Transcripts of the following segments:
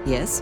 Yes?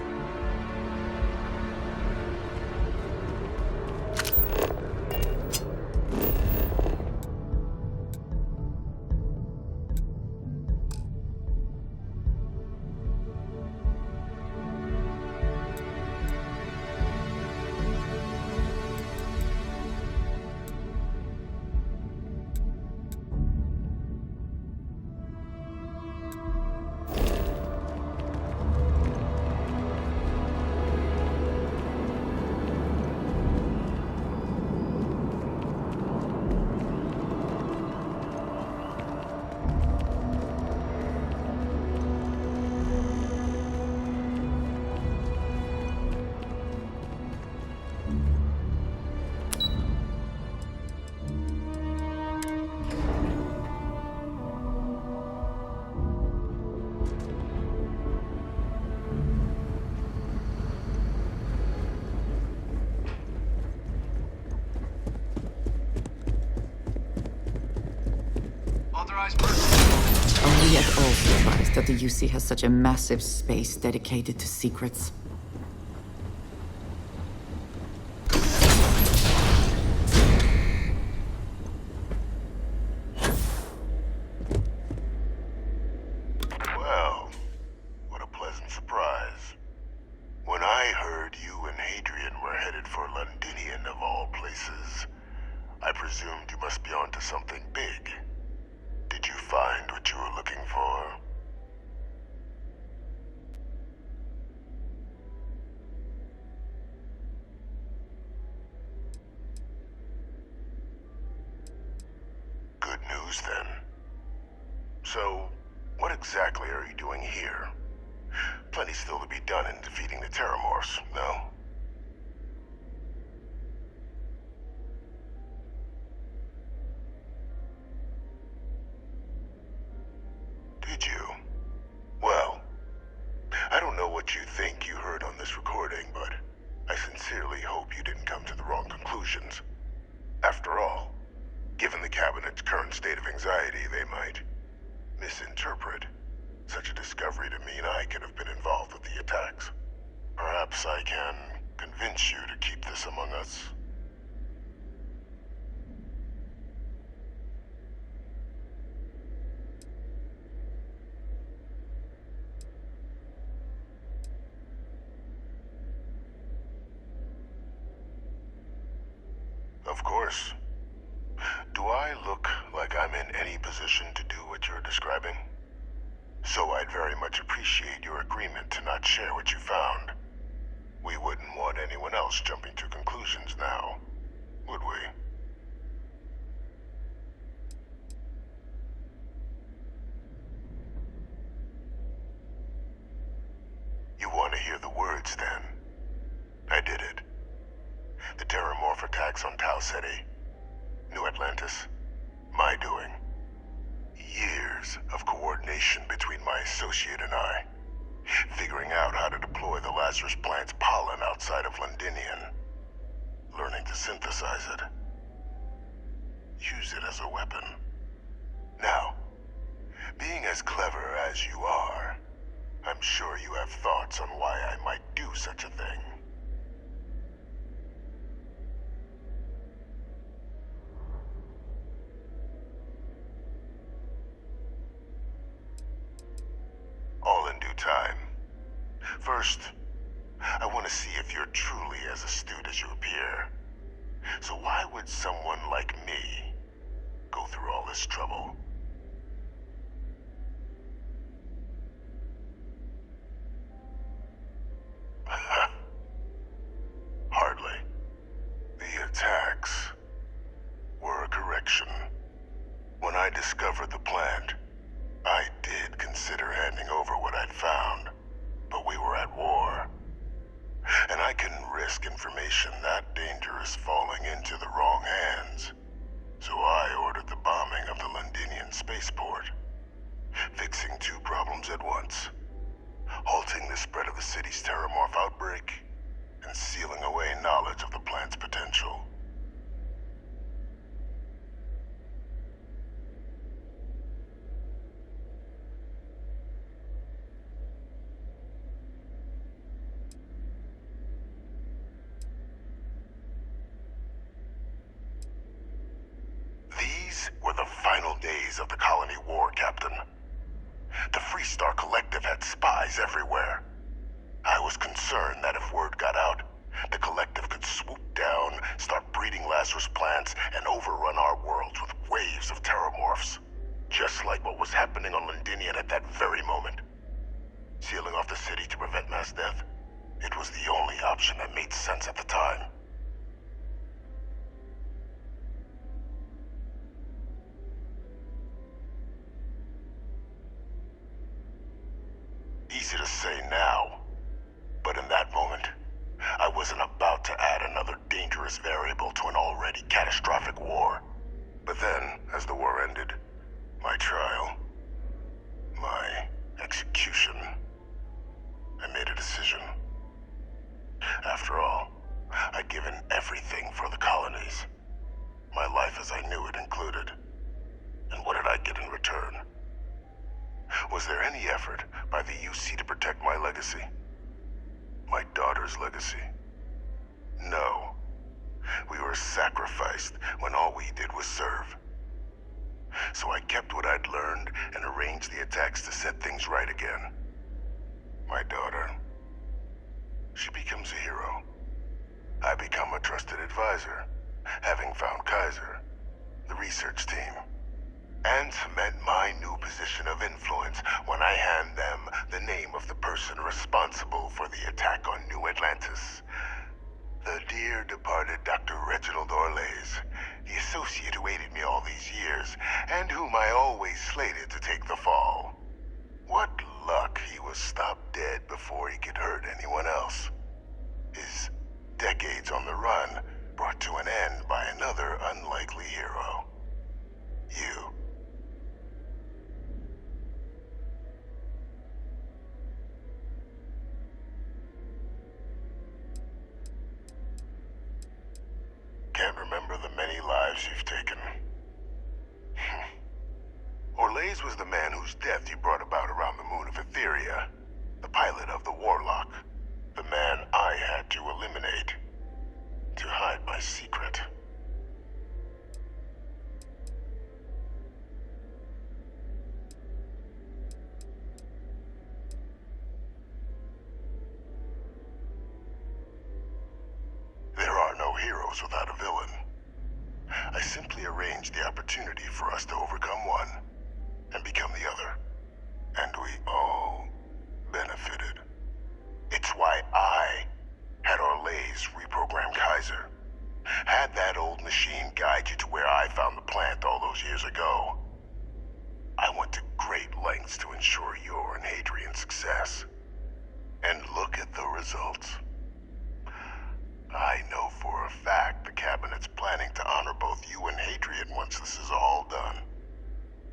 Are we at all surprised that the UC has such a massive space dedicated to secrets? Well, what a pleasant surprise. When I heard you and Hadrian were headed for Londinian of all places, I presumed you must be onto something big. Did you find what you were looking for? Good news, then. So, what exactly are you doing here? Plenty still to be done in defeating the Terramorphs, no? Did you? Well, I don't know what you think you heard on this recording, but I sincerely hope you didn't come to the wrong conclusions. After all, given the Cabinet's current state of anxiety, they might misinterpret such a discovery to mean I could have been involved with the attacks. Perhaps I can convince you to keep this among us. Of course. Do I look like I'm in any position to do what you're describing? So I'd very much appreciate your agreement to not share what you found. We wouldn't want anyone else jumping to conclusions now, would we? You want to hear the words, then? I did it. The Terramorph attacks on Tau Ceti, New Atlantis, my doing. Years of coordination between my associate and I, figuring out how to deploy the Lazarus plant's pollen outside of Londinian, learning to synthesize it, use it as a weapon. Now, being as clever as you are, I'm sure you have thoughts on why I might do such a thing. All in due time. First, I want to see if you're truly as astute as you appear. So why would someone like me go through all this trouble? Hardly. The attacks were a correction. When I discovered the plant, I did consider handing over what I'd found, but we were at war. And I couldn't risk information that dangerous falling into the wrong hands. So I ordered the bombing of the Londinian spaceport, fixing two problems at once. Halting the spread of the city's Terramorph outbreak, and sealing away knowledge of the plant's potential. days of the Colony War, Captain. The Freestar Collective had spies everywhere. I was concerned that if word got out, the Collective could swoop down, start breeding Lazarus plants, and overrun our worlds with waves of terramorphs. Just like what was happening on Londinian at that very moment. Sealing off the city to prevent mass death, it was the only option that made sense at the time. Easy to say now, but in that moment, I wasn't about to add another dangerous variable to an already catastrophic war. But then, as the war ended, my trial, my execution, I made a decision. After all, I'd given everything for the colonies. My life as I knew it included. And what did I get in return? Was there any effort by the UC to protect my legacy? My daughter's legacy? No. We were sacrificed when all we did was serve. So I kept what I'd learned and arranged the attacks to set things right again. My daughter, she becomes a hero. I become a trusted advisor, having found Kaiser, the research team, and cement my new position of influence when I hand them the name of the person responsible for the attack on New Atlantis. The dear departed Dr. Reginald Orlays, the associate who aided me all these years, and whom I always slated to take the fall. What luck he was stopped dead before he could hurt anyone else. His decades on the run brought to an end by another unlikely hero. You. Can't remember the many lives you've taken. Orlays was the man whose death you brought about around the moon of Etheria, the pilot of the Warlock, the man I had to eliminate, to hide my secret. There are no heroes without a villain. I simply arranged the opportunity for us to overcome one and become the other. And we all benefited. It's why I had Orlays reprogram Kaiser. Had that old machine guide you to where I found the plant all those years ago. I went to great lengths to ensure your and Hadrian's success. And look at the results. I know for a fact the Cabinet's planning to honor both you and Hadrian once this is all done.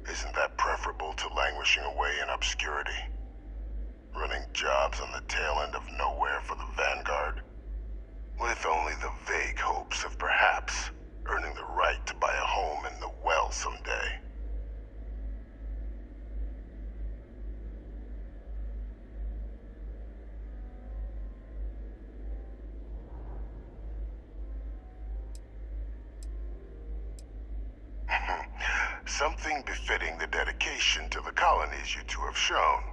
Isn't that preferable to languishing away in obscurity? Running jobs on the tail end of nowhere for the Vanguard? With only the vague hopes of perhaps earning the right to buy a home in the well someday. Something befitting the dedication to the colonies you two have shown.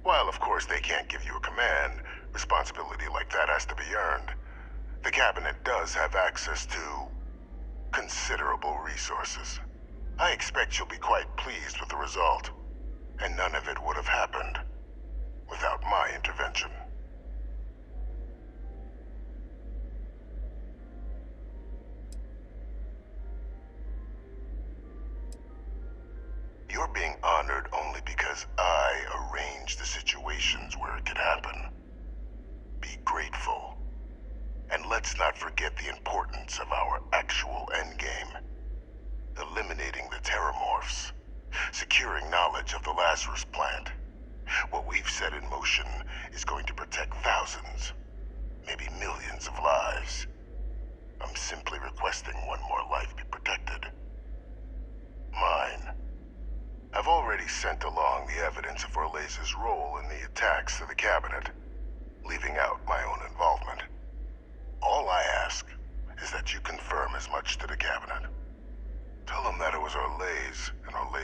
While, of course, they can't give you a command, responsibility like that has to be earned. The Cabinet does have access to considerable resources. I expect you'll be quite pleased with the result, and none of it would have happened without my intervention. You're being honored only because I arranged the situations where it could happen. Be grateful. And let's not forget the importance of our actual endgame. Eliminating the terramorphs. Securing knowledge of the Lazarus plant. What we've set in motion is going to protect thousands, maybe millions of lives. I'm simply requesting one more life be protected. Mine. I've already sent along the evidence of Orlays' role in the attacks to the Cabinet, leaving out my own involvement. All I ask is that you confirm as much to the Cabinet. Tell them that it was Orlays and Orlays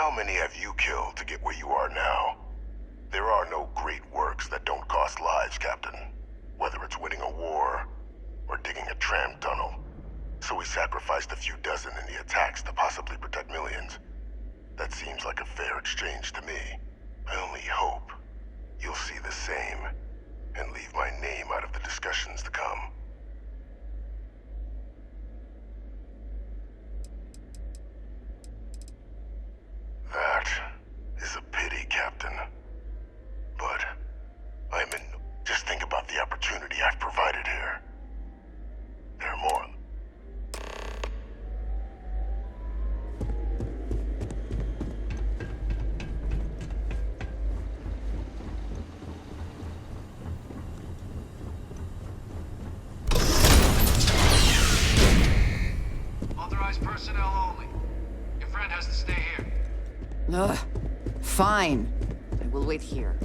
how many have you killed to get where you are now? There are no great works that don't cost lives, Captain. Whether it's winning a war, or digging a tram tunnel. So we sacrificed a few dozen in the attacks to possibly protect millions. That seems like a fair exchange to me. I only hope you'll see the same, and leave my name out of the discussions to come. That is a pity, Captain. But I'm in... Just think about the opportunity I've provided here. There are more. Authorized personnel only. Your friend has to stay here. Ugh. Fine. I will wait here.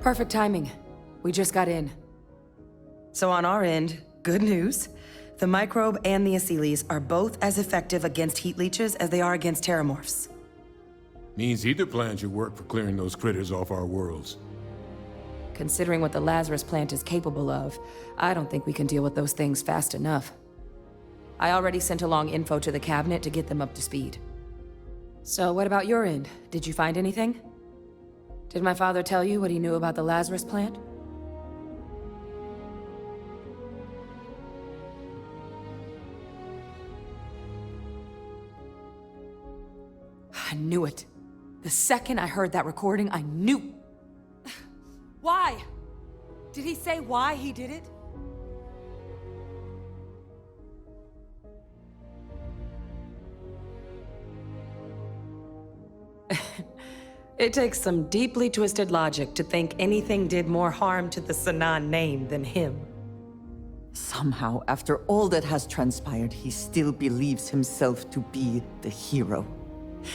Perfect timing. We just got in. So on our end, good news. The microbe and the Asylees are both as effective against heat leeches as they are against terramorphs. Means either plan should work for clearing those critters off our worlds. Considering what the Lazarus plant is capable of, I don't think we can deal with those things fast enough. I already sent along info to the cabinet to get them up to speed. So what about your end? Did you find anything? Did my father tell you what he knew about the Lazarus plant? I knew it. The second I heard that recording, I knew. Why? Did he say why he did it? It takes some deeply twisted logic to think anything did more harm to the Sanan name than him. Somehow, after all that has transpired, he still believes himself to be the hero.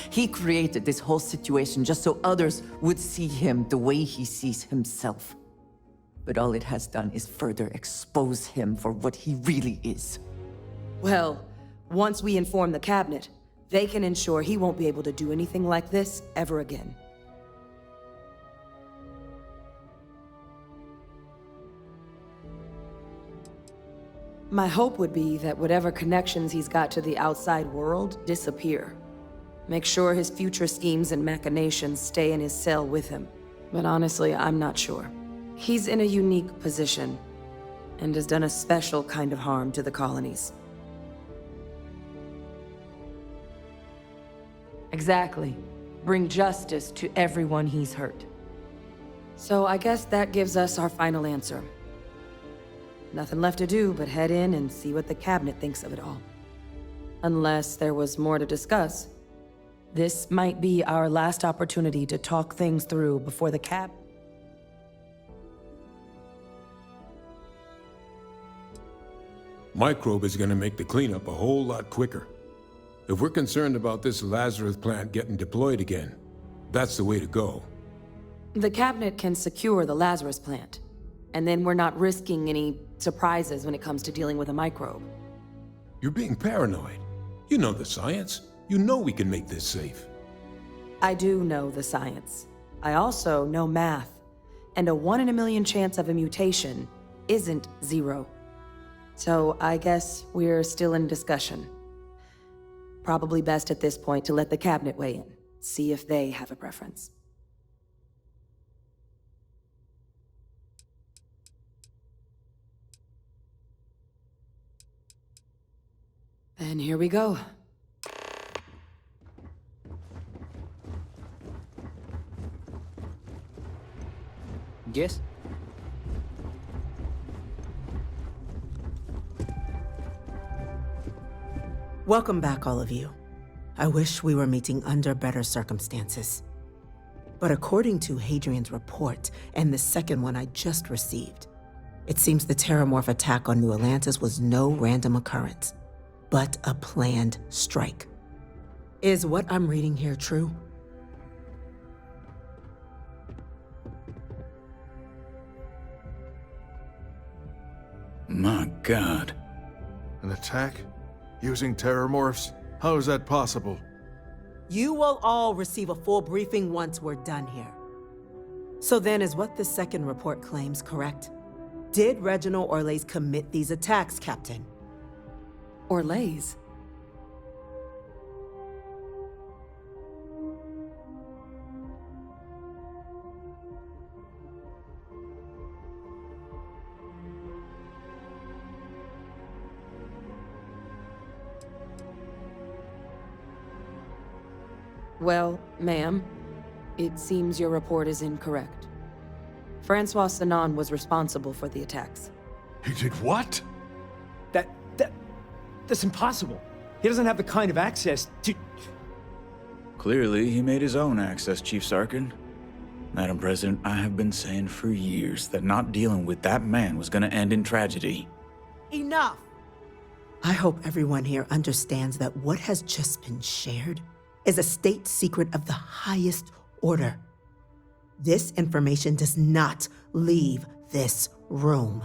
He created this whole situation just so others would see him the way he sees himself. But all it has done is further expose him for what he really is. Well, once we inform the cabinet, they can ensure he won't be able to do anything like this ever again. My hope would be that whatever connections he's got to the outside world disappear. Make sure his future schemes and machinations stay in his cell with him. But honestly, I'm not sure. He's in a unique position, and has done a special kind of harm to the colonies. Exactly. Bring justice to everyone he's hurt. So I guess that gives us our final answer. Nothing left to do but head in and see what the cabinet thinks of it all. Unless there was more to discuss. This might be our last opportunity to talk things through before the cab... Microbe is gonna make the cleanup a whole lot quicker. If we're concerned about this Lazarus plant getting deployed again, that's the way to go. The cabinet can secure the Lazarus plant, and then we're not risking any surprises when it comes to dealing with a microbe. You're being paranoid. You know the science. You know we can make this safe. I do know the science. I also know math, and a 1 in a million chance of a mutation isn't 0. So I guess we're still in discussion. Probably best at this point to let the cabinet weigh in, see if they have a preference. Then here we go. Yes? Welcome back, all of you. I wish we were meeting under better circumstances. But according to Hadrian's report, and the second one I just received, it seems the Terramorph attack on New Atlantis was no random occurrence, but a planned strike. Is what I'm reading here true? My God. An attack? Using terramorphs? How is that possible? You will all receive a full briefing once we're done here. So then, is what the second report claims correct? Did Reginald Orlays commit these attacks, Captain? Orlays? Well, ma'am, it seems your report is incorrect. Francois Sanon was responsible for the attacks. He did what? That's impossible. He doesn't have the kind of access to... Clearly, he made his own access, Chief Sarkin. Madam President, I have been saying for years that not dealing with that man was gonna end in tragedy. Enough! I hope everyone here understands that what has just been shared is a state secret of the highest order. This information does not leave this room.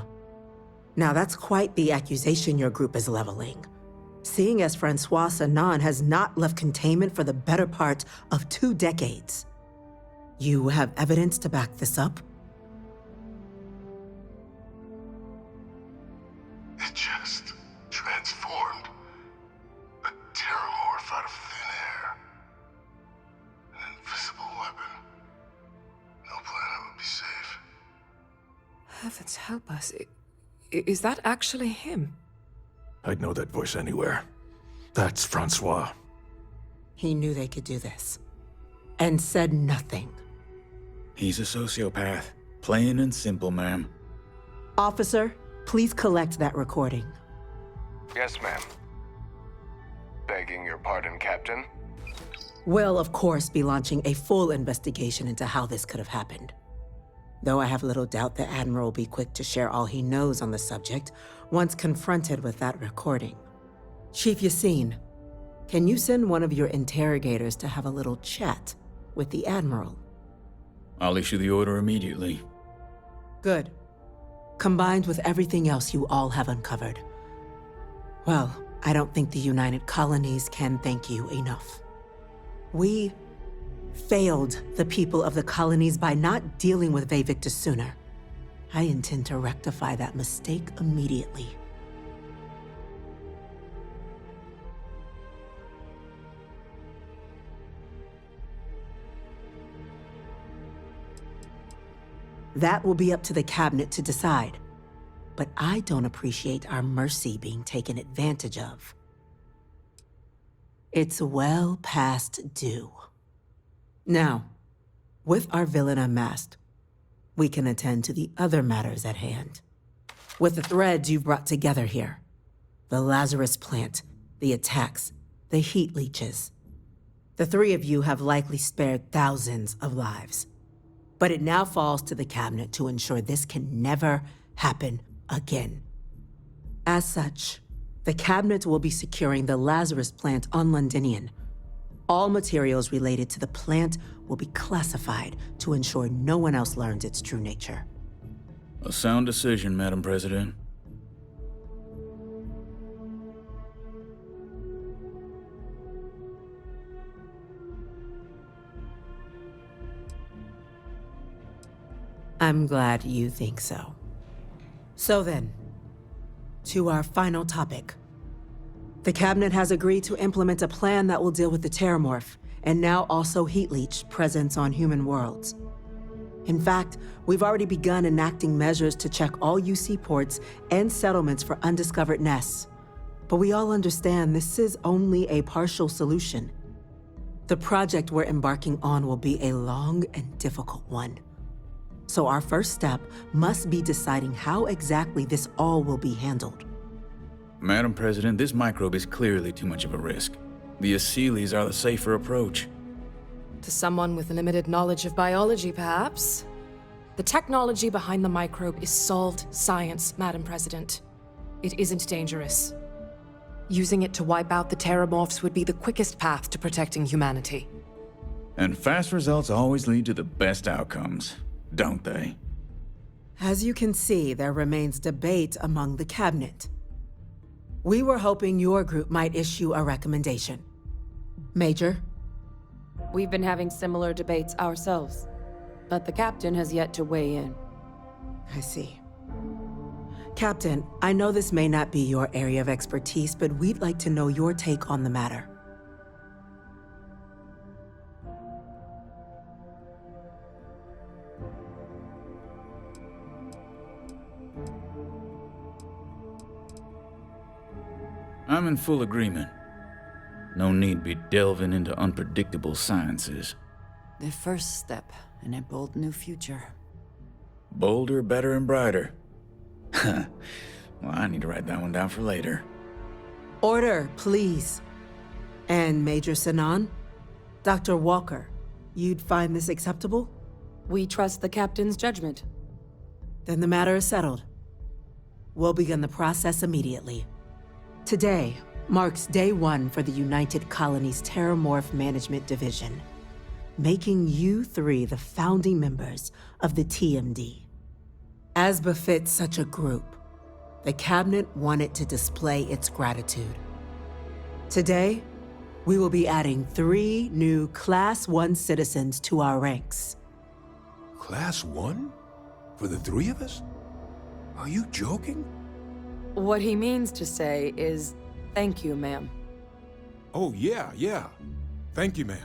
Now, that's quite the accusation your group is leveling. Seeing as Francois Sanon has not left containment for the better part of 2 decades. You have evidence to back this up? It just transformed. A terramorph out of thin air. An invisible weapon. No planet would be safe. Heavens help us. Is that actually him? I'd know that voice anywhere. That's Francois. He knew they could do this. And said nothing. He's a sociopath. Plain and simple, ma'am. Officer, please collect that recording. Yes, ma'am. Begging your pardon, Captain. We'll, of course, be launching a full investigation into how this could have happened. Though I have little doubt the Admiral will be quick to share all he knows on the subject once confronted with that recording. Chief Yassine, can you send one of your interrogators to have a little chat with the Admiral? I'll issue the order immediately. Good. Combined with everything else you all have uncovered. Well, I don't think the United Colonies can thank you enough. We failed the people of the colonies by not dealing with Vevictus sooner. I intend to rectify that mistake immediately. That will be up to the cabinet to decide. But I don't appreciate our mercy being taken advantage of. It's well past due. Now, with our villain unmasked, we can attend to the other matters at hand. With the threads you've brought together here, the Lazarus plant, the attacks, the heat leeches, the 3 of you have likely spared thousands of lives. But it now falls to the cabinet to ensure this can never happen again. As such, the cabinet will be securing the Lazarus plant on Londinian. All materials related to the plant will be classified to ensure no one else learns its true nature. A sound decision, Madam President. I'm glad you think so. So then, to our final topic. The cabinet has agreed to implement a plan that will deal with the Terramorph, and now also Heat Leech presence on human worlds. In fact, we've already begun enacting measures to check all UC ports and settlements for undiscovered nests. But we all understand this is only a partial solution. The project we're embarking on will be a long and difficult one. So our first step must be deciding how exactly this all will be handled. Madam President, this microbe is clearly too much of a risk. The Aseles are the safer approach. To someone with limited knowledge of biology, perhaps? The technology behind the microbe is solved science, Madam President. It isn't dangerous. Using it to wipe out the Terramorphs would be the quickest path to protecting humanity. And fast results always lead to the best outcomes, don't they? As you can see, there remains debate among the cabinet. We were hoping your group might issue a recommendation. Major? We've been having similar debates ourselves, but the captain has yet to weigh in. I see. Captain, I know this may not be your area of expertise, but we'd like to know your take on the matter. I'm in full agreement. No need be delving into unpredictable sciences. The first step in a bold new future. Bolder, better, and brighter. Well, I need to write that one down for later. Order, please. And Major Sinan? Dr. Walker, you'd find this acceptable? We trust the captain's judgment. Then the matter is settled. We'll begin the process immediately. Today marks day one for the United Colonies Terramorph Management Division, making you three the founding members of the TMD. As befits such a group, the Cabinet wanted to display its gratitude. Today, we will be adding 3 new Class 1 citizens to our ranks. Class 1? For the 3 of us? Are you joking? What he means to say is, thank you, ma'am. Oh, yeah. Thank you, ma'am.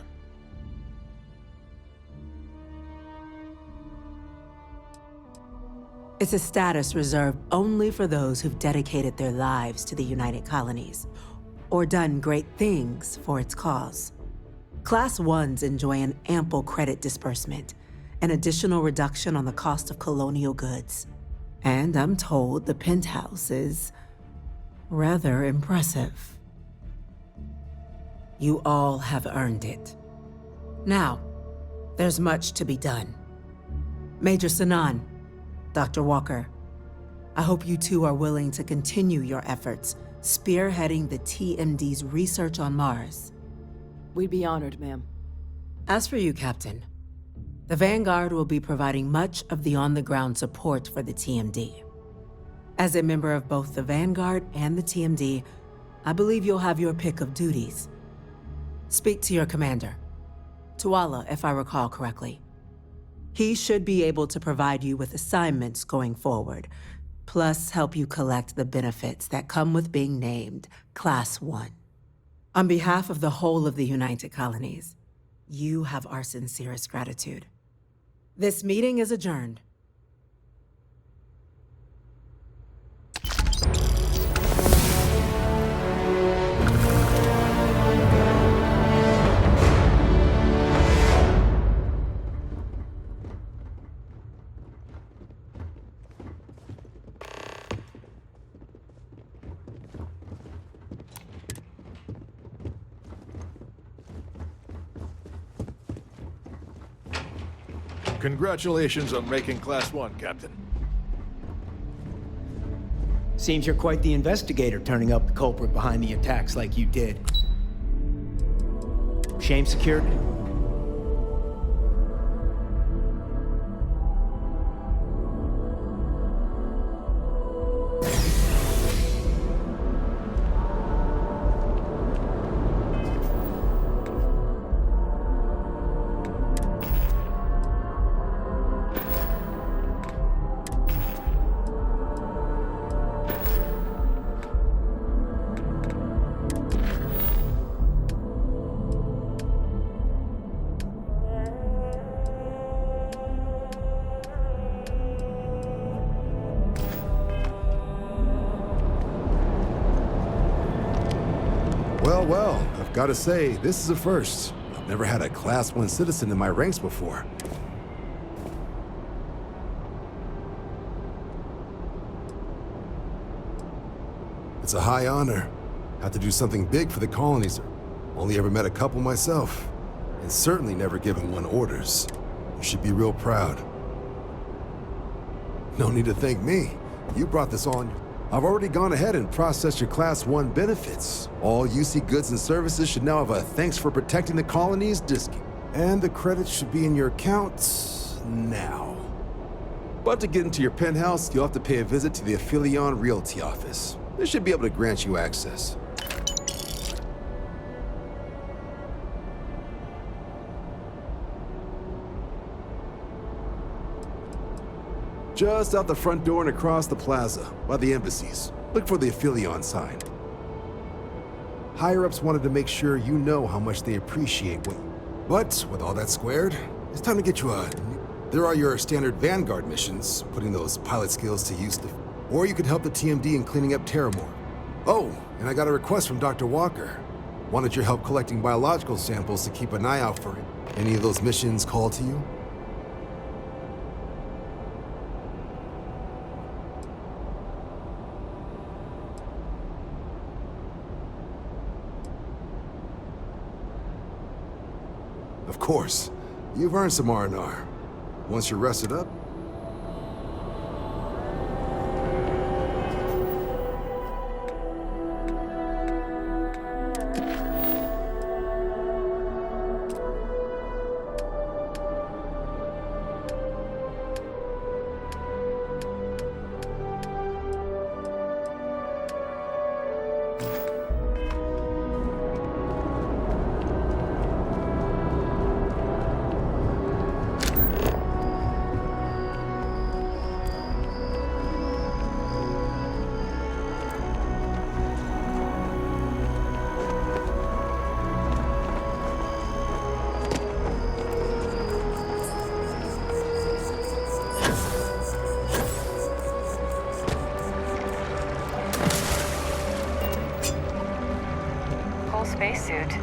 It's a status reserved only for those who've dedicated their lives to the United Colonies, or done great things for its cause. Class 1s enjoy an ample credit disbursement, an additional reduction on the cost of colonial goods. And I'm told the penthouse is rather impressive. You all have earned it. Now, there's much to be done. Major Sinan, Dr. Walker, I hope you two are willing to continue your efforts spearheading the TMD's research on Mars. We'd be honored, ma'am. As for you, Captain, the Vanguard will be providing much of the on-the-ground support for the TMD. As a member of both the Vanguard and the TMD, I believe you'll have your pick of duties. Speak to your commander, Tuala, if I recall correctly. He should be able to provide you with assignments going forward, plus help you collect the benefits that come with being named Class 1. On behalf of the whole of the United Colonies, you have our sincerest gratitude. This meeting is adjourned. Congratulations on making Class 1, Captain. Seems you're quite the investigator, turning up the culprit behind the attacks like you did. Shame secured? Well, I've got to say, this is a first. I've never had a Class 1 citizen in my ranks before. The It's a high honor. Have to do something big for the colonies. Only ever met a couple myself, and certainly never given one orders. You should be real proud. No need to thank me. You brought this on. I've already gone ahead and processed your Class 1 benefits. All UC goods and services should now have a thanks for protecting the colonies discount. And the credits should be in your accounts now. But to get into your penthouse, you'll have to pay a visit to the Aphelion Realty office. They should be able to grant you access. Just out the front door and across the plaza, by the embassies. Look for the Aphelion sign. Higher-ups wanted to make sure you know how much they appreciate what... But, with all that squared, it's time to get you a... There are your standard Vanguard missions, putting those pilot skills to use to... Or you could help the TMD in cleaning up Terramore. Oh, and I got a request from Dr. Walker. Wanted your help collecting biological samples to keep an eye out for it. Any of those missions call to you? Of course. You've earned some R&R. Once you're rested up... Spacesuit.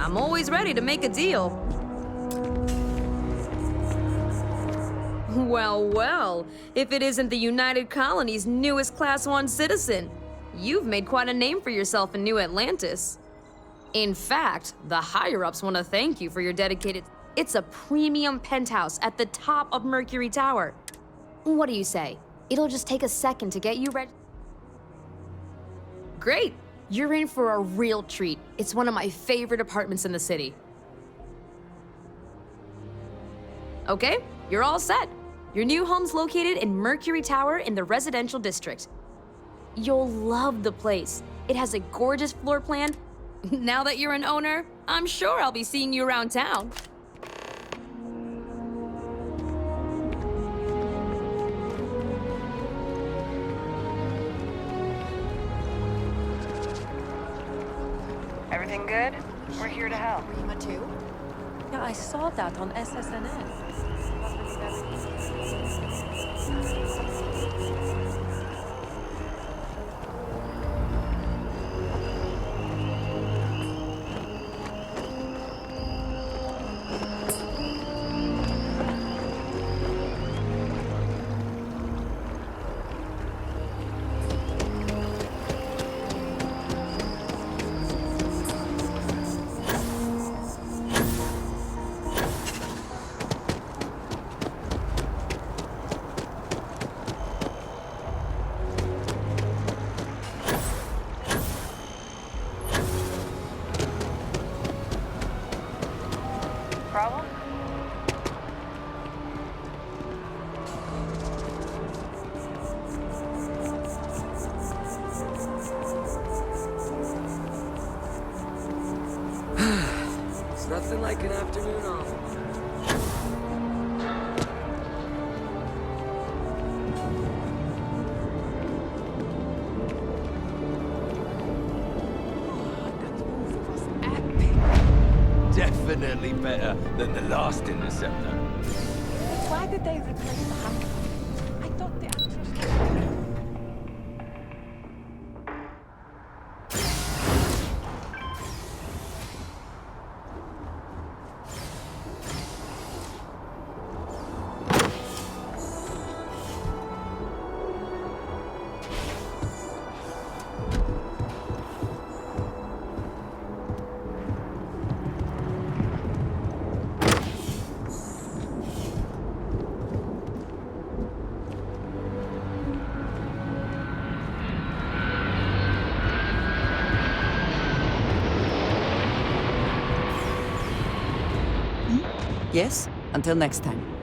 I'm always ready to make a deal. Well, well, if it isn't the United Colony's newest Class 1 citizen. You've made quite a name for yourself in New Atlantis. In fact, the higher-ups want to thank you for your dedicated... It's a premium penthouse at the top of Mercury Tower. What do you say? It'll just take a second to get you ready. Great! You're in for a real treat. It's one of my favorite apartments in the city. Okay, you're all set. Your new home's located in Mercury Tower in the residential district. You'll love the place. It has a gorgeous floor plan. Now that you're an owner, I'm sure I'll be seeing you around town. Everything good? We're here to help. Rima too? Yeah, I saw that on SSNS. Problem? It's nothing like an afternoon off. infinitely better than the last Interceptor. But why did they replace the hammer? I thought the actress was... Yes? Until next time.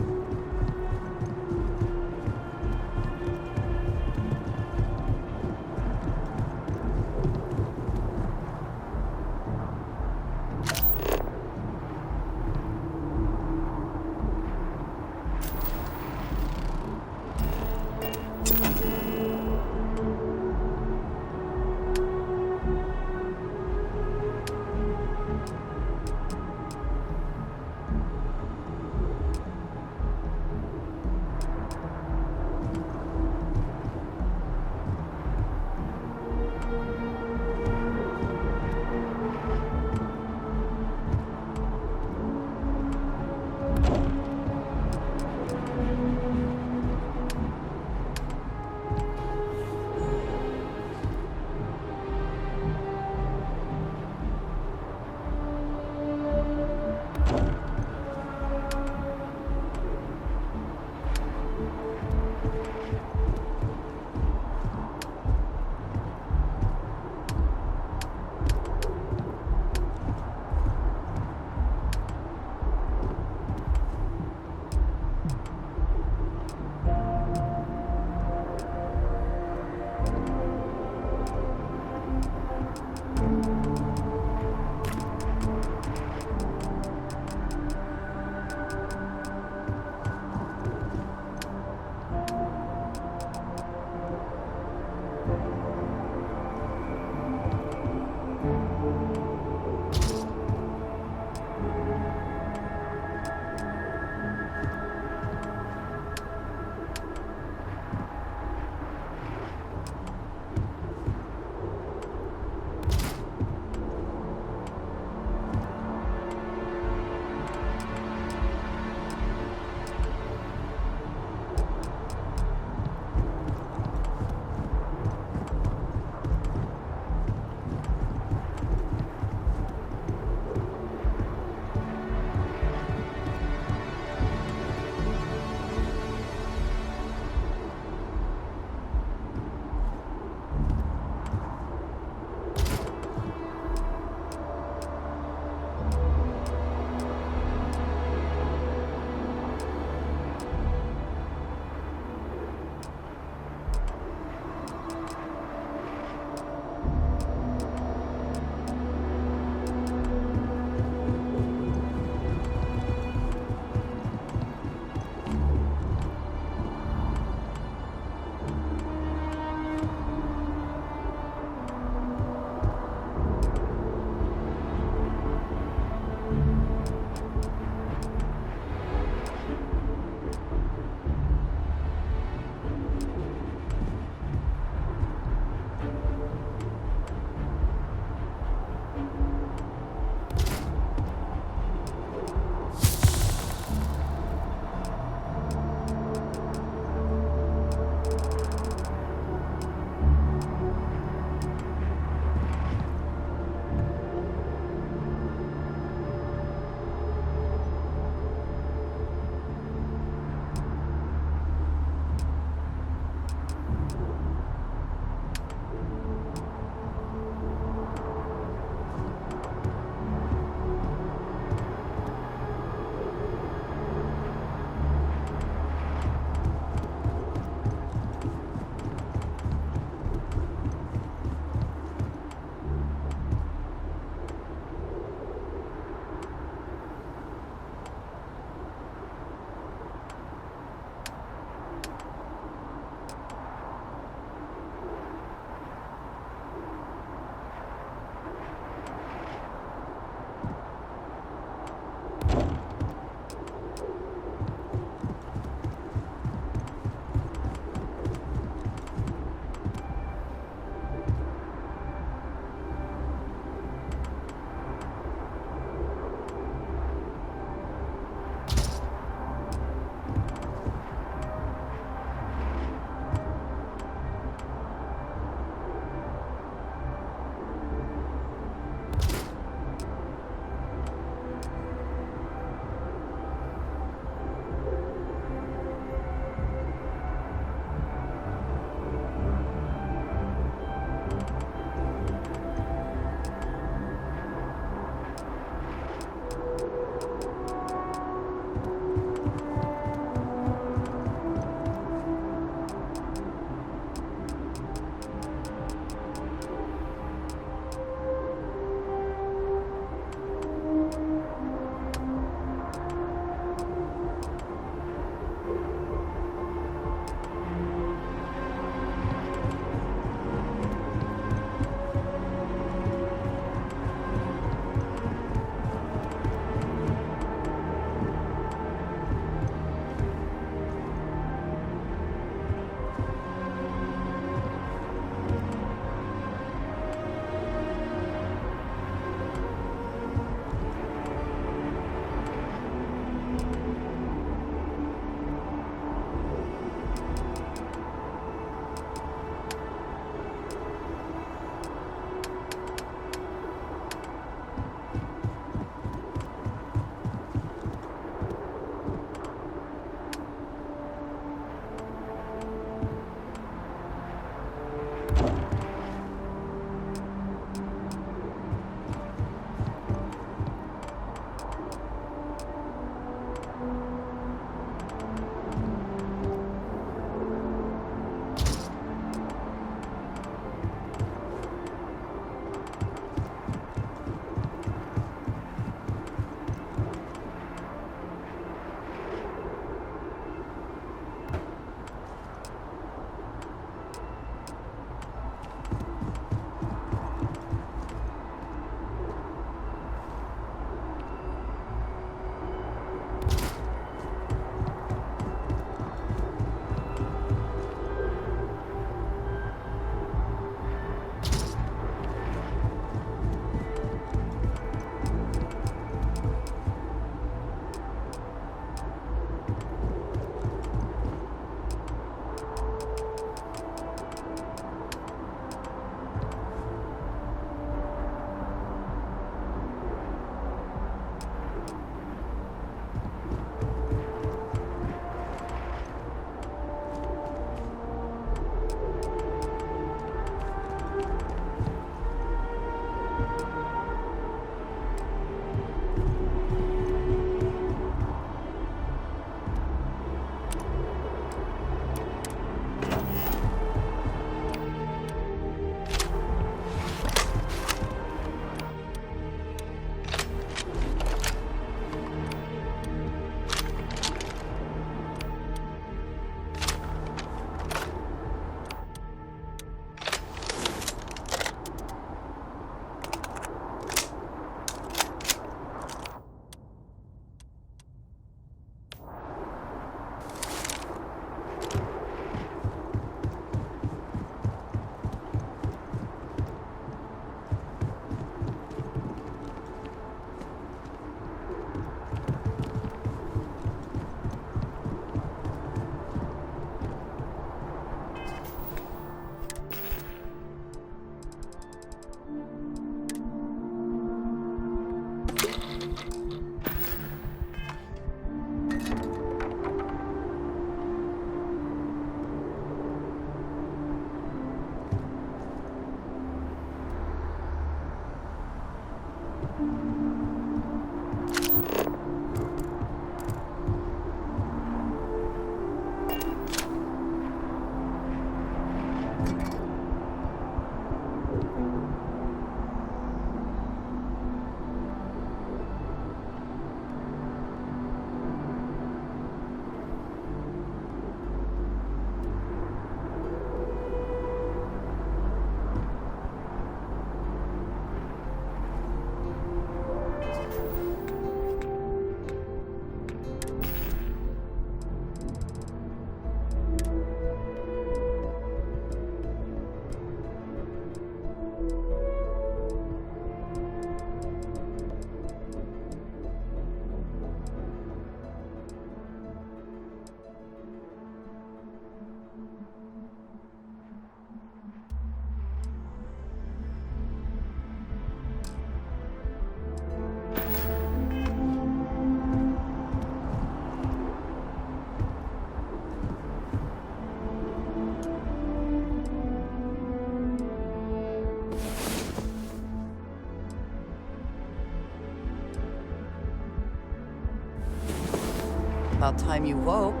About time you woke.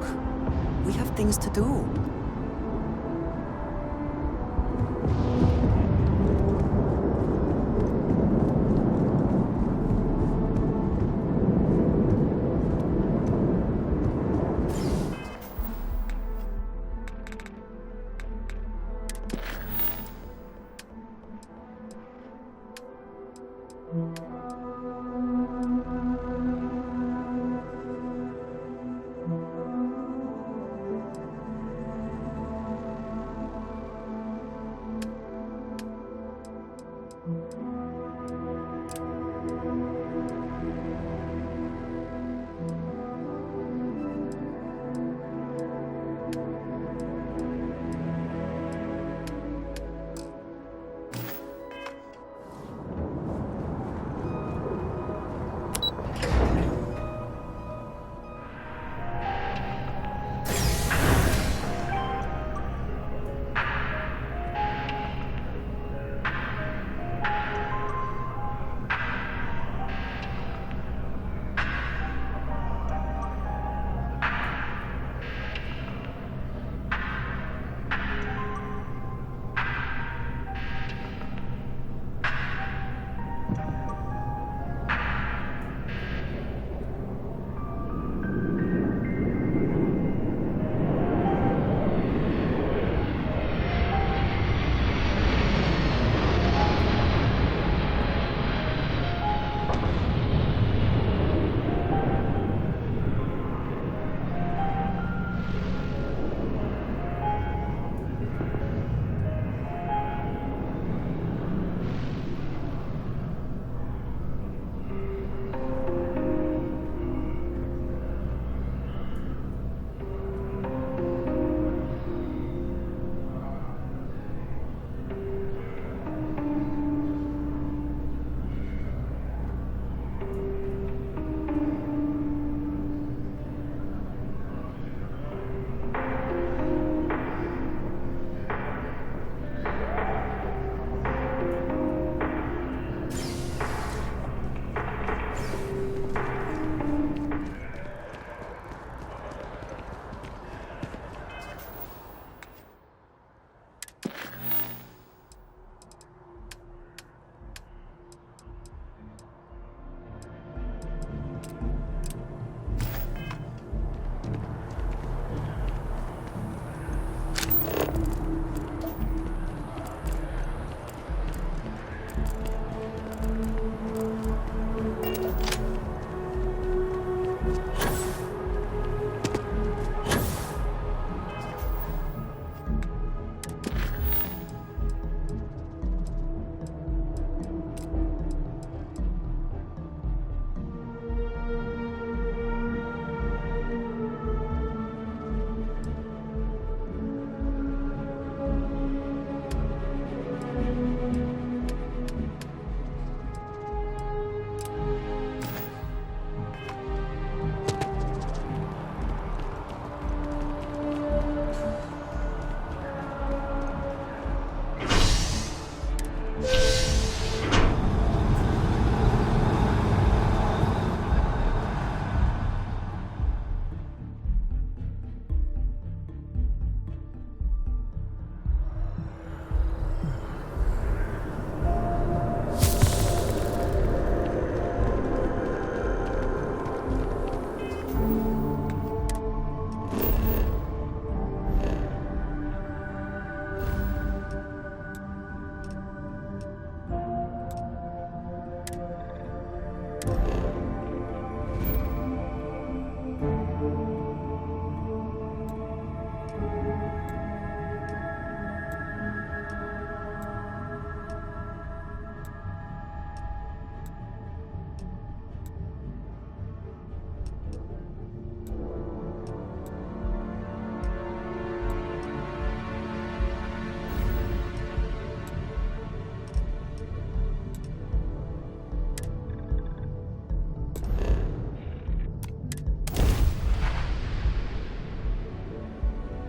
We have things to do.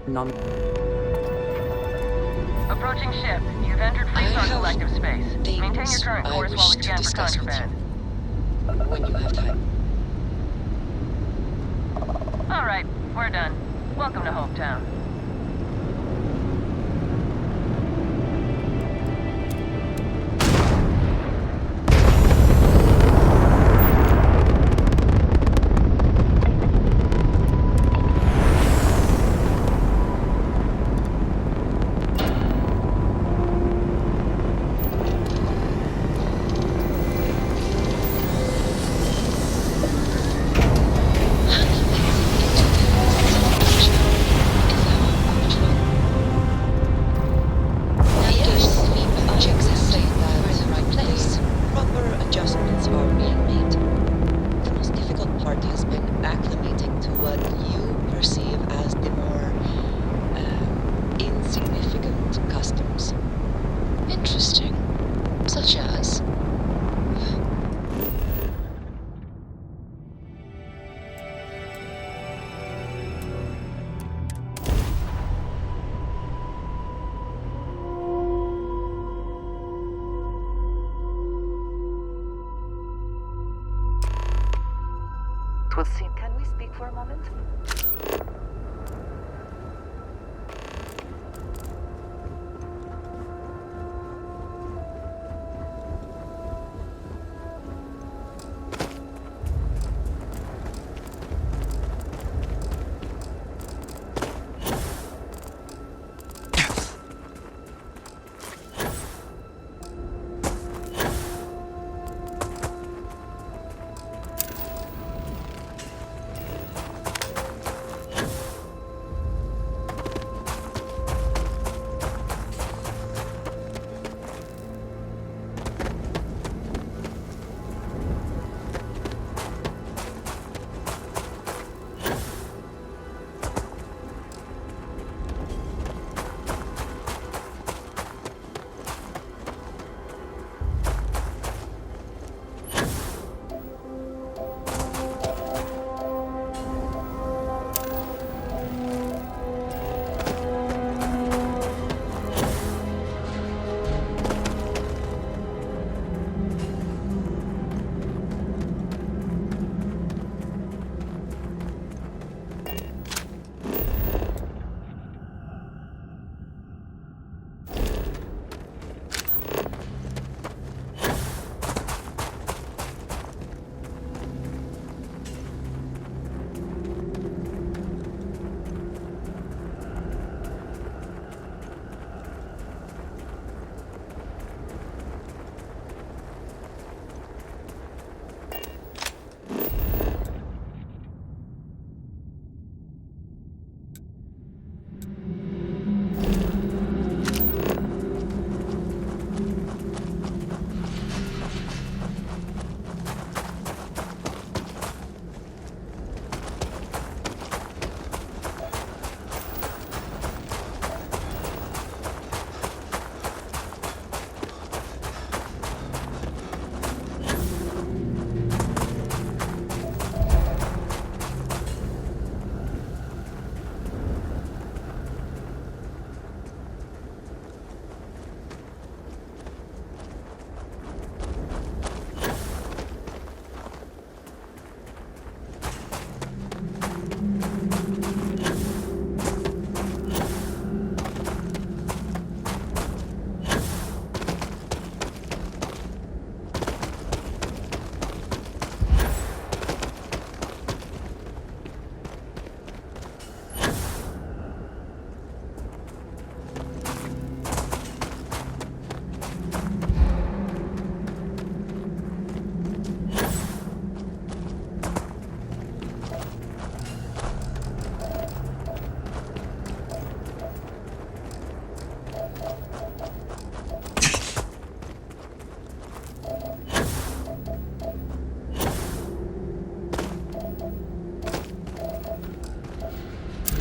None. Approaching ship. You've entered Freestar Collective space. Maintain your current course while we scan for contraband. When you have time. All right, we're done. Welcome to Hometown. Can we speak for a moment?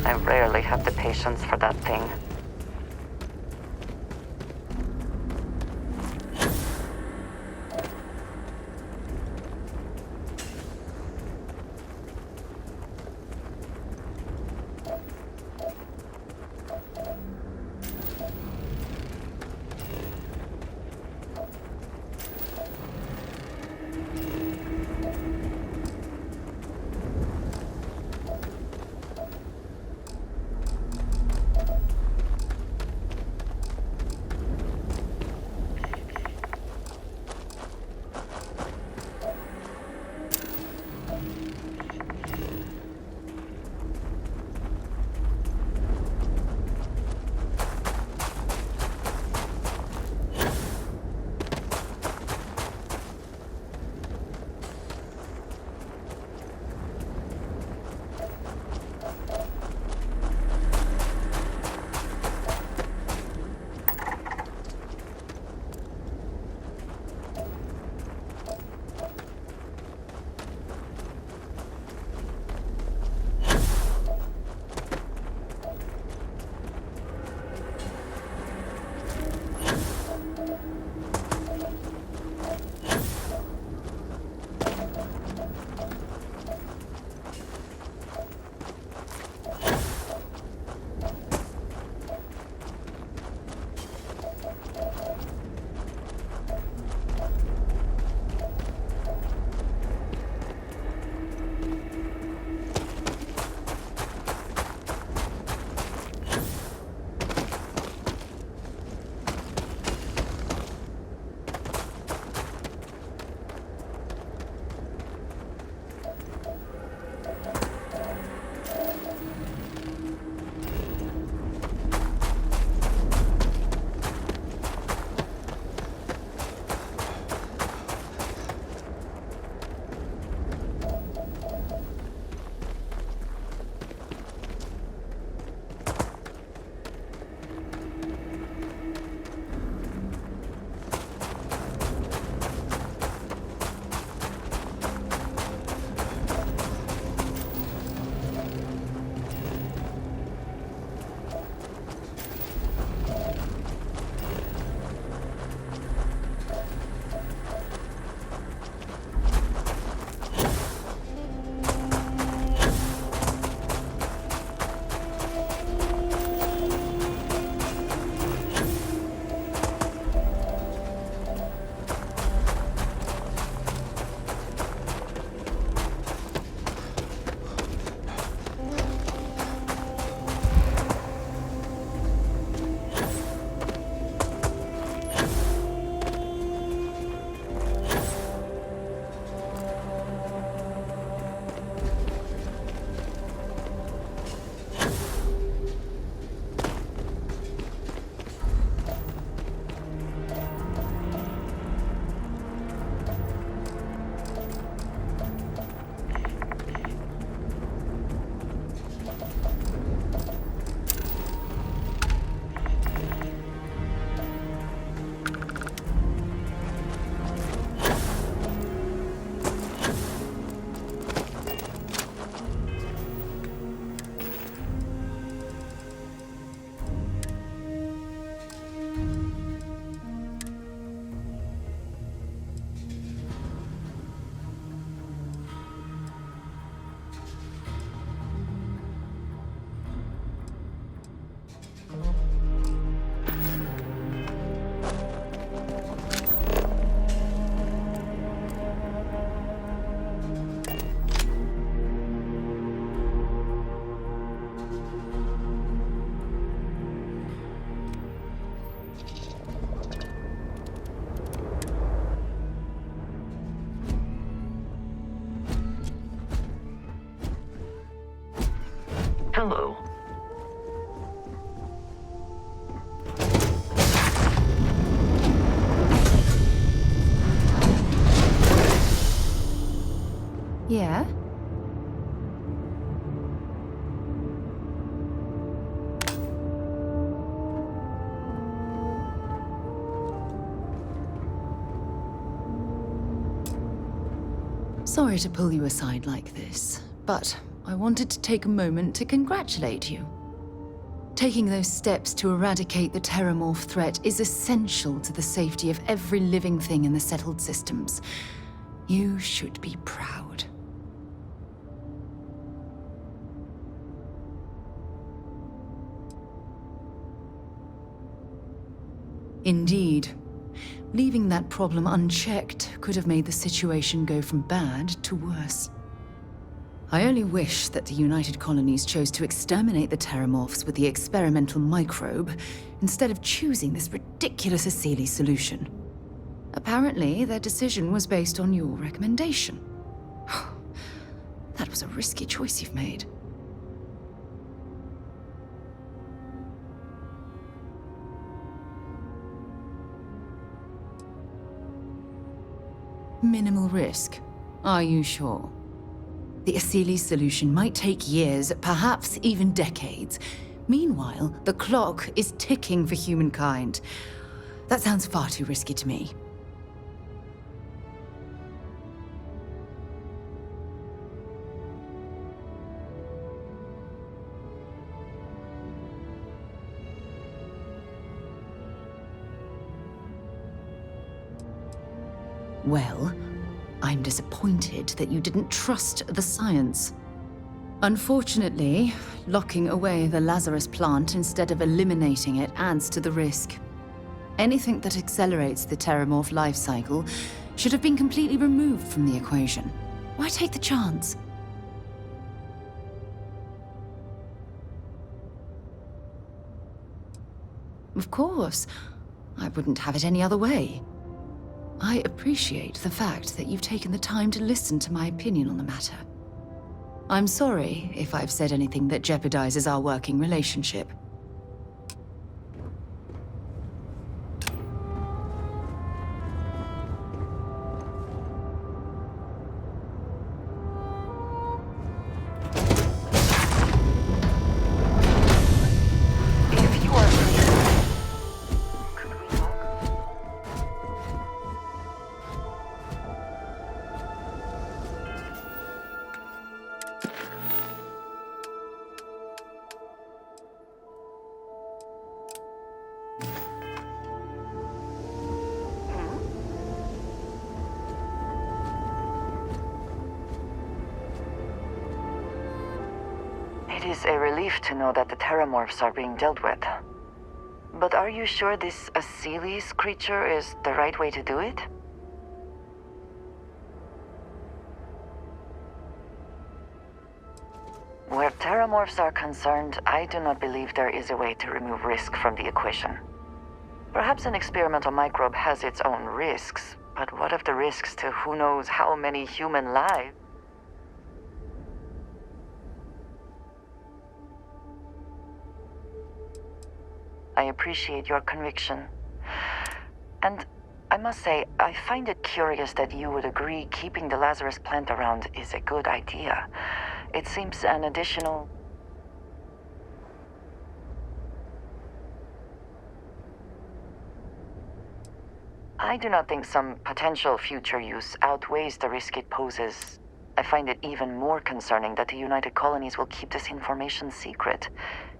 I rarely have the patience for that thing. Yeah? Sorry to pull you aside like this, but I wanted to take a moment to congratulate you. Taking those steps to eradicate the Terramorph threat is essential to the safety of every living thing in the settled systems. You should be proud. Indeed. Leaving that problem unchecked could have made the situation go from bad to worse. I only wish that the United Colonies chose to exterminate the Terramorphs with the experimental microbe, instead of choosing this ridiculous Asili solution. Apparently, their decision was based on your recommendation. That was a risky choice you've made. Minimal risk. Are you sure? The Asili solution might take years, perhaps even decades. Meanwhile, the clock is ticking for humankind. That sounds far too risky to me. Well, I'm disappointed that you didn't trust the science. Unfortunately, locking away the Lazarus plant instead of eliminating it adds to the risk. Anything that accelerates the Terramorph life cycle should have been completely removed from the equation. Why take the chance? Of course. I wouldn't have it any other way. I appreciate the fact that you've taken the time to listen to my opinion on the matter. I'm sorry if I've said anything that jeopardizes our working relationship. It is a relief to know that the Terramorphs are being dealt with. But are you sure this Asili's creature is the right way to do it? Where Terramorphs are concerned, I do not believe there is a way to remove risk from the equation. Perhaps an experimental microbe has its own risks, but what of the risks to who knows how many human lives? I appreciate your conviction. And I must say, I find it curious that you would agree keeping the Lazarus plant around is a good idea. It seems an additional... I do not think some potential future use outweighs the risk it poses. I find it even more concerning that the United Colonies will keep this information secret.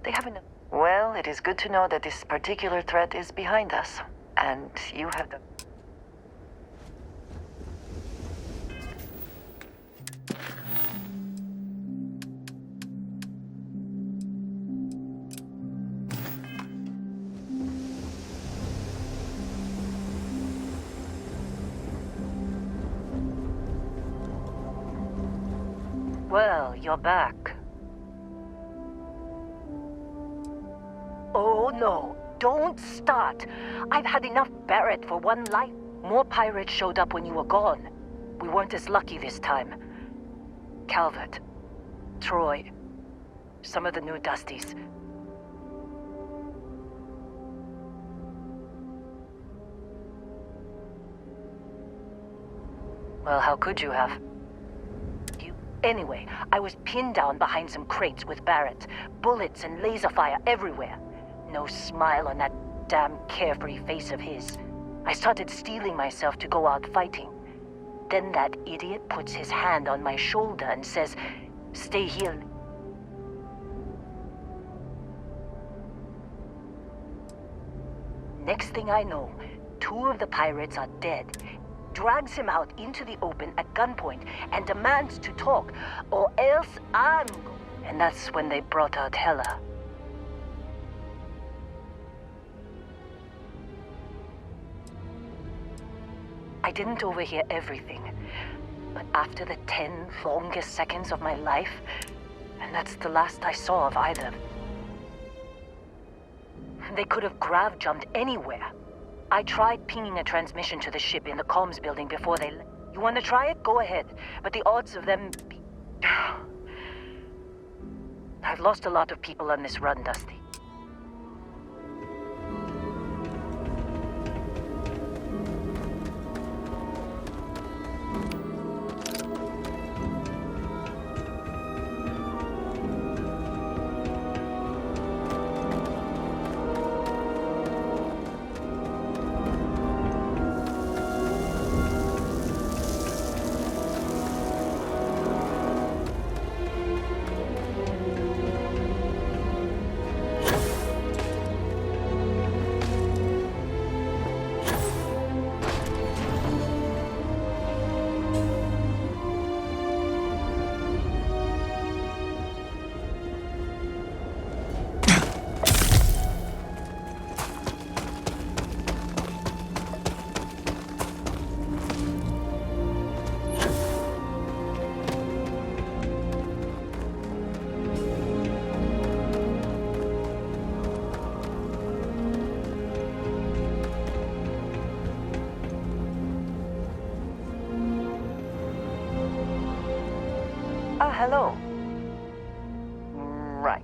They haven't... Well, it is good to know that this particular threat is behind us, and you have the... Well, you're back. Oh no, don't start. I've had enough Barrett for one life. More pirates showed up when you were gone. We weren't as lucky this time. Calvert, Troy, some of the new Dusties. Well, how could you have? You Anyway, I was pinned down behind some crates with Barrett. Bullets and laser fire everywhere. No smile on that damn carefree face of his. I started steeling myself to go out fighting. Then that idiot puts his hand on my shoulder and says, "Stay here." Next thing I know, 2 of the pirates are dead. Drags him out into the open at gunpoint and demands to talk, or else I'm... And that's when they brought out Hela. I didn't overhear everything, but after the 10 longest seconds of my life, and that's the last I saw of either. They could have grav jumped anywhere. I tried pinging a transmission to the ship in the comms building before they... You want to try it? Go ahead. But the odds of them... I've lost a lot of people on this run, Dusty. Hello. Right.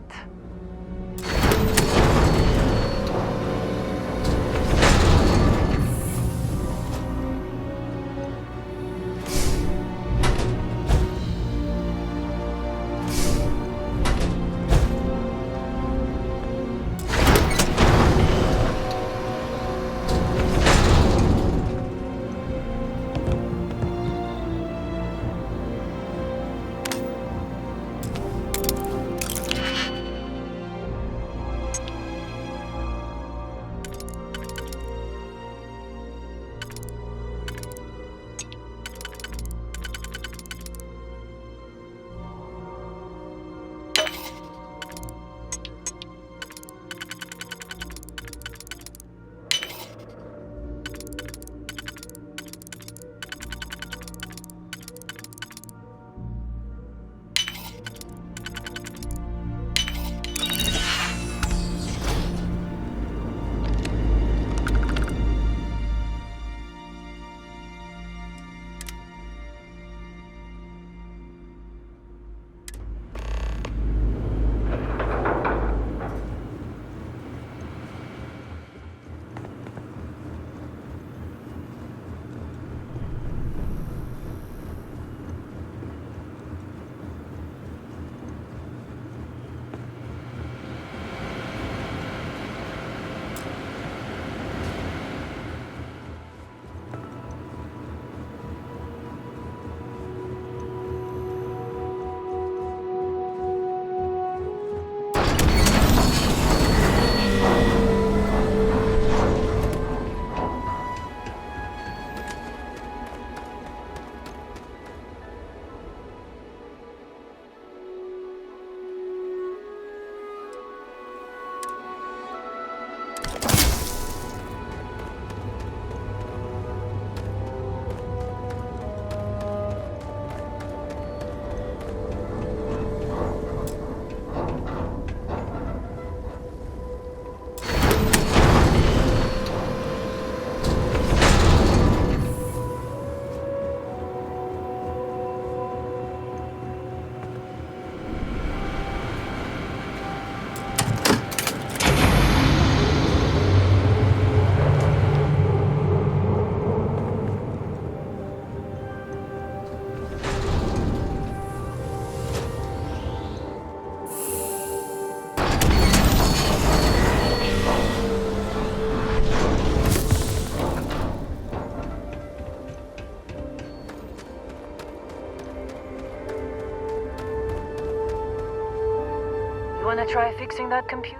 Wanna try fixing that computer?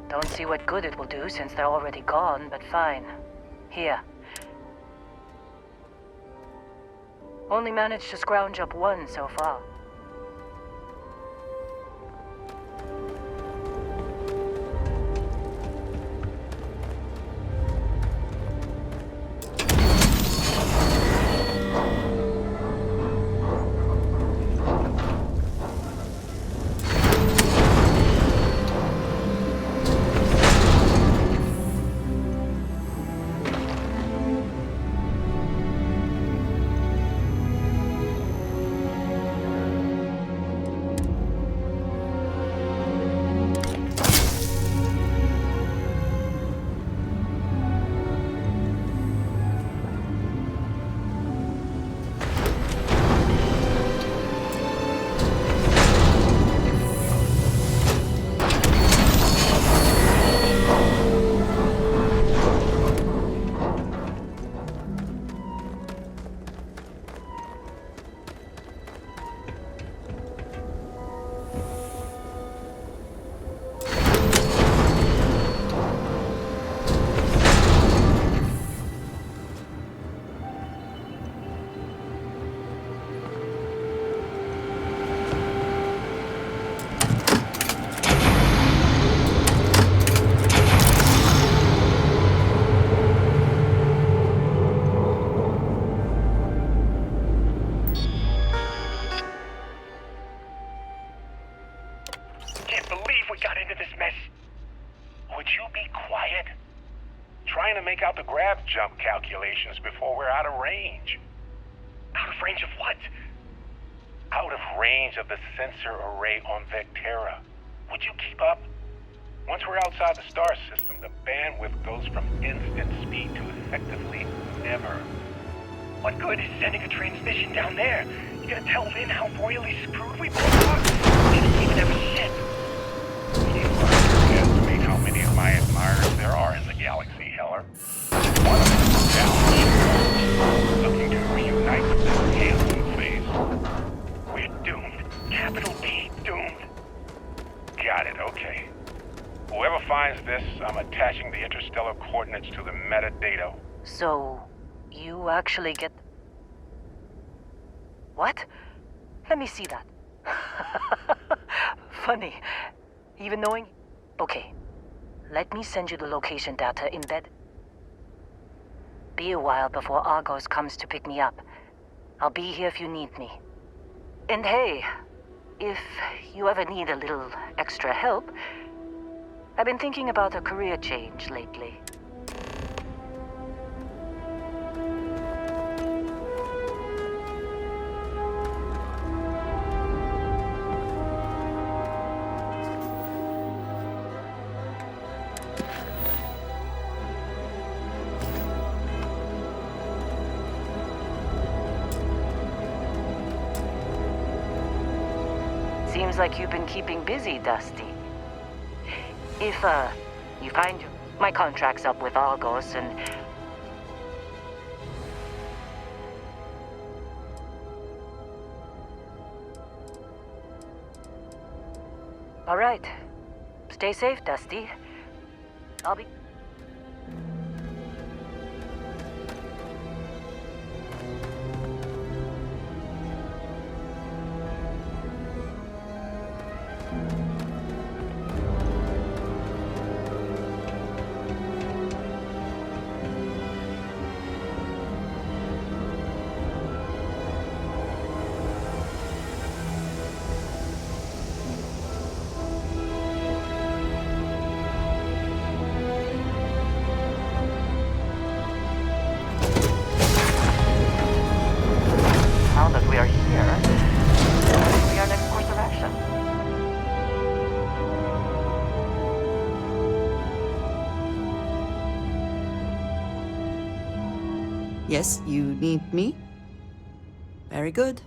Don't see what good it will do since they're already gone, but fine. Here. Only managed to scrounge up one so far. Make out the grav jump calculations before we're out of range. Out of range of what? Out of range of the sensor array on Vectera. Would you keep up? Once we're outside the star system, the bandwidth goes from instant speed to effectively never. What good is sending a transmission down there? You gonna tell Lynn how royally screwed we both are? She doesn't even have a ship. You underestimate how many of my admirers there are in the galaxy, Heller. One of them is down, looking to reunite with this handsome face. We're doomed. Capital D, doomed. Got it, okay. Whoever finds this, I'm attaching the interstellar coordinates to the metadata. So, you actually get... What? Let me see that. Funny. Even knowing... Okay. Let me send you the location data embed. Be a while before Argos comes to pick me up. I'll be here if you need me. And hey, if you ever need a little extra help, I've been thinking about a career change lately. Seems like you've been keeping busy, Dusty. If, you find my contract's up with Argos and... All right. Stay safe, Dusty. I'll be... Now that we are here, what will be our next course of action? Yes, you need me? Very good.